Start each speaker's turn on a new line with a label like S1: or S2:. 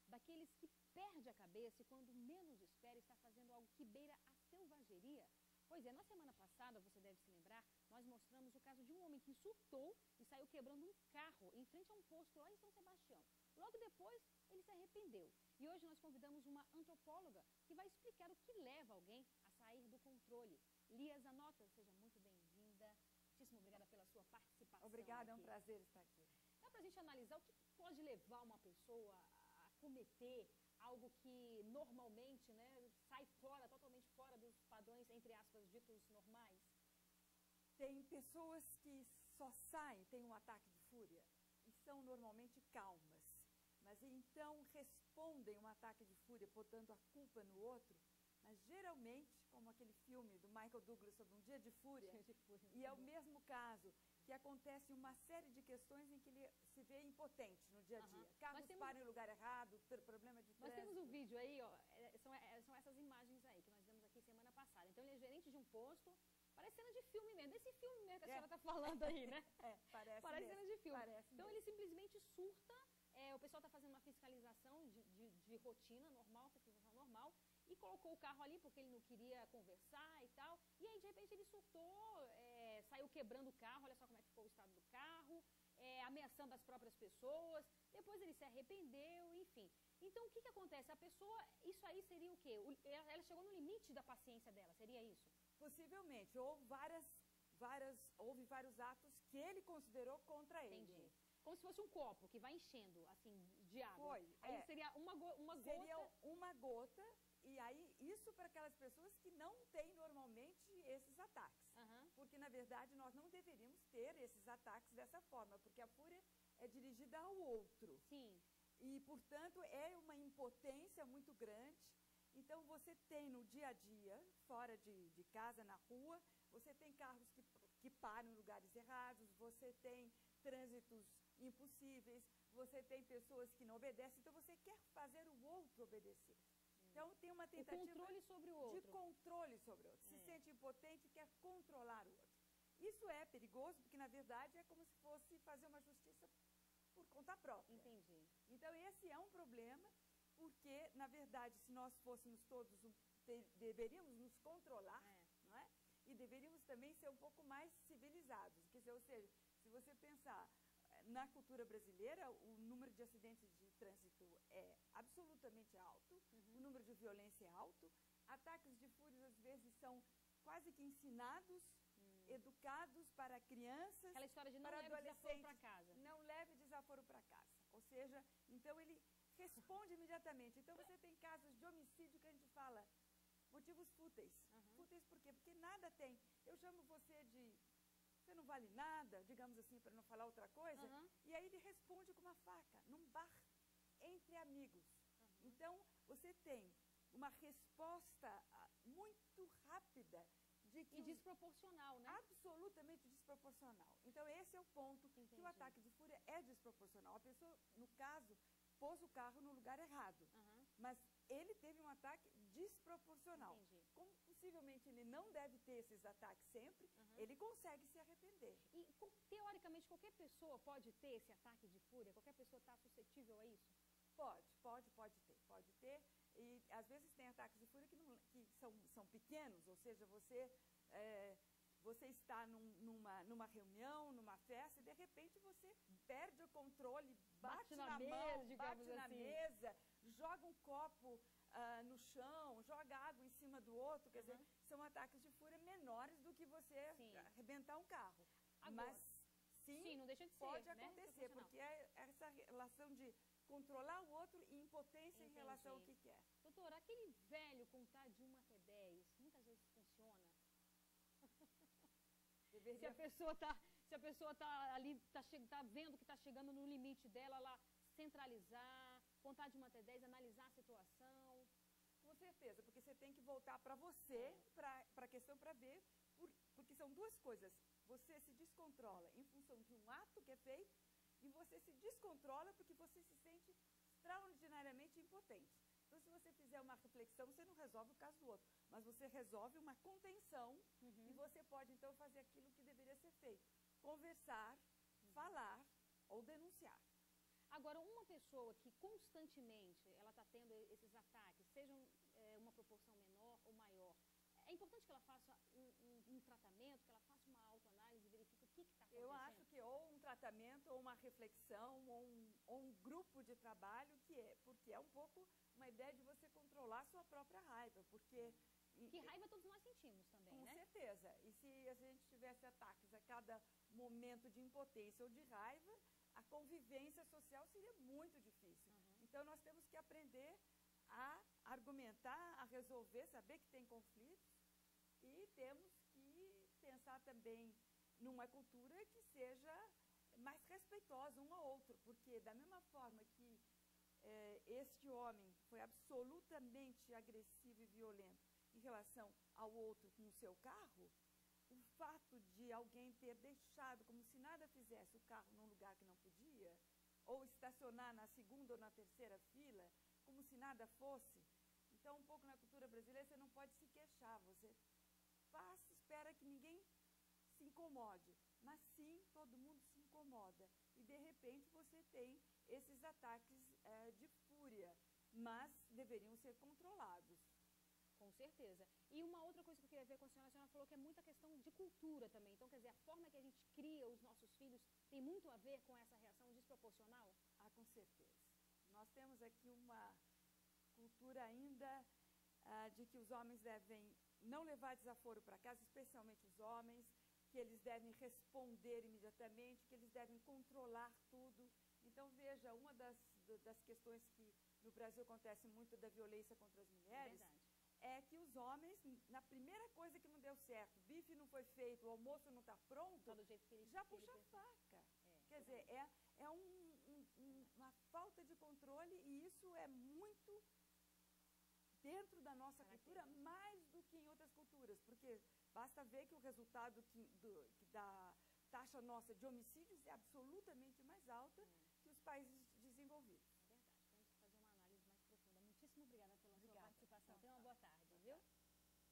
S1: daqueles que perde a cabeça e quando menos espera está fazendo algo que beira a selvageria? Pois é, na semana passada, você deve se lembrar, nós mostramos o caso de um homem que surtou e saiu quebrando um carro em frente a um posto lá em São Sebastião. Logo depois, ele se arrependeu. E hoje nós convidamos uma antropóloga que vai explicar o que leva alguém a sair do controle. Lia Zanotta, seja muito bem-vinda. Muitíssimo obrigada pela sua participação.
S2: Obrigada,
S1: aqui.
S2: É um prazer estar aqui.
S1: Dá pra gente analisar o que pode levar uma pessoa a cometer algo que normalmente, né, sai fora, totalmente fora dos padrões, entre aspas, ditos normais?
S2: Tem pessoas que só saem, têm um ataque de fúria e são normalmente calmas, mas então respondem um ataque de fúria botando a culpa no outro, mas geralmente, como aquele filme do Michael Douglas sobre Um Dia de Fúria, e é o mesmo caso, que acontece uma série de questões em que ele se vê impotente no dia a dia. Carros param em lugar errado, problema de trânsito.
S1: Nós temos um vídeo aí, ó, são essas imagens aí que nós vimos aqui semana passada. Então ele é gerente de um posto, parece cena de filme mesmo, desse filme mesmo que a senhora está falando aí, né? Parece cena de filme. Então ele simplesmente surta, o pessoal está fazendo uma fiscalização de rotina normal, fiscalização normal, e colocou o carro ali porque ele não queria conversar e tal. E aí, de repente, ele surtou, saiu quebrando o carro, olha só como é que ficou o estado do carro, ameaçando as próprias pessoas. Depois ele se arrependeu, enfim. Então, o que acontece? A pessoa, isso aí seria o quê? Ela chegou no limite da paciência dela, seria isso?
S2: Possivelmente. Houve vários atos que ele considerou contra ele.
S1: Entendi. Como se fosse um copo que vai enchendo, assim, de água. Aí seria uma gota.
S2: Seria uma gota. E aí, isso para aquelas pessoas que não têm normalmente esses ataques. Porque, na verdade, nós não deveríamos ter esses ataques dessa forma, porque a fúria é dirigida ao outro.
S1: Sim.
S2: E, portanto, é uma impotência muito grande. Então, você tem no dia a dia, fora de casa, na rua, você tem carros que param em lugares errados, você tem trânsitos impossíveis, você tem pessoas que não obedecem, então você quer fazer o outro obedecer. Então, tem uma tentativa
S1: controle sobre o outro.
S2: de controle sobre o outro. Se sente impotente e quer controlar o outro. Isso é perigoso, porque, na verdade, é como se fosse fazer uma justiça por conta própria.
S1: Entendi.
S2: Então, esse é um problema, porque, na verdade, se nós fôssemos todos, deveríamos nos controlar, não é? E deveríamos também ser um pouco mais civilizados. Quer dizer, ou seja, se você pensar na cultura brasileira, o número de acidentes de trânsito é absolutamente alto, o número de violência é alto, ataques de fúria às vezes são quase que ensinados, educados para crianças,
S1: aquela história de não
S2: para
S1: leve desaforo para casa.
S2: Não leve desaforo para casa. Ou seja, então ele responde imediatamente. Então você tem casos de homicídio que a gente fala, motivos fúteis. Fúteis por quê? Porque nada tem. Eu chamo você de... Você não vale nada, digamos assim, para não falar outra coisa. E aí ele responde com uma faca, num bar, entre amigos. Então, você tem uma resposta muito rápida.
S1: E desproporcional, né?
S2: Absolutamente desproporcional. Então, esse é o ponto, que o ataque de fúria é desproporcional. A pessoa, no caso, pôs o carro no lugar errado. Mas ele teve um ataque desproporcional. Como possivelmente ele não deve ter esses ataques sempre, ele consegue se arrepender.
S1: E, teoricamente, qualquer pessoa pode ter esse ataque de fúria? Qualquer pessoa está suscetível a isso?
S2: Pode ter. E, às vezes, tem ataques de fúria que são pequenos, ou seja, você está numa reunião, numa festa, e, de repente, você perde o controle, bate na mão, bate na mesa, joga um copo no chão, joga água em cima do outro, quer dizer, são ataques de fúria menores do que você arrebentar um carro.
S1: Agora,
S2: mas sim,
S1: não deixa de ser,
S2: pode acontecer, porque é essa relação de controlar o outro e impotência em relação ao que quer.
S1: Doutora, aquele velho contar de 1 até 10, muitas vezes funciona. Se a pessoa está ali, está vendo que está chegando no limite dela, ela centralizar, contar de 1 até 10, analisar a situação.
S2: Com certeza, porque você tem que voltar para você, para a questão, para ver, porque são duas coisas. Você se descontrola em função de um ato que é feito e você se descontrola porque você se sente extraordinariamente impotente. Então, se você fizer uma reflexão, você não resolve o caso do outro, mas você resolve uma contenção e você pode, então, fazer aquilo que deveria ser feito. Conversar, falar ou denunciar.
S1: Agora, uma pessoa que constantemente ela está tendo esses ataques, sejam uma proporção menor ou maior, é importante que ela faça um tratamento, que ela faça uma autoanálise, verifique o que está acontecendo?
S2: Eu acho que ou um tratamento, ou uma reflexão, ou um grupo de trabalho, porque é um pouco uma ideia de você controlar a sua própria raiva, porque...
S1: Que raiva todos nós sentimos também,
S2: com
S1: né?
S2: Com certeza. E se a gente tivesse ataques a cada momento de impotência ou de raiva, a convivência social seria muito difícil. Então, nós temos que aprender a argumentar, a resolver, saber que tem conflitos, e temos que pensar também numa cultura que seja mais respeitosa um ao outro, porque da mesma forma que este homem foi absolutamente agressivo e violento em relação ao outro com o seu carro, o fato de alguém ter deixado, como se nada fizesse, o carro num lugar que não podia, ou estacionar na segunda ou na terceira fila, como se nada fosse. Então, um pouco na cultura brasileira, você não pode se queixar, você faz, espera que ninguém se incomode, mas sim, todo mundo se incomoda. E, de repente, você tem esses ataques de fúria, mas deveriam ser controlados.
S1: Com certeza. E uma outra coisa que eu queria ver com a senhora falou que é muita questão de cultura também. Então, quer dizer, a forma que a gente cria os nossos filhos tem muito a ver com essa reação desproporcional?
S2: Ah, com certeza. Nós temos aqui uma cultura ainda de que os homens devem não levar desaforo para casa, especialmente os homens, que eles devem responder imediatamente, que eles devem controlar tudo. Então, veja, uma das questões que no Brasil acontece muito da violência contra as mulheres é que os homens, na primeira coisa que não deu certo, o bife não foi feito, o almoço não está pronto, já puxa a faca. Quer dizer, é uma falta de controle, e isso é muito dentro da nossa cultura, mais do que em outras culturas, porque basta ver que o resultado da taxa nossa de homicídios é absolutamente mais alta que os países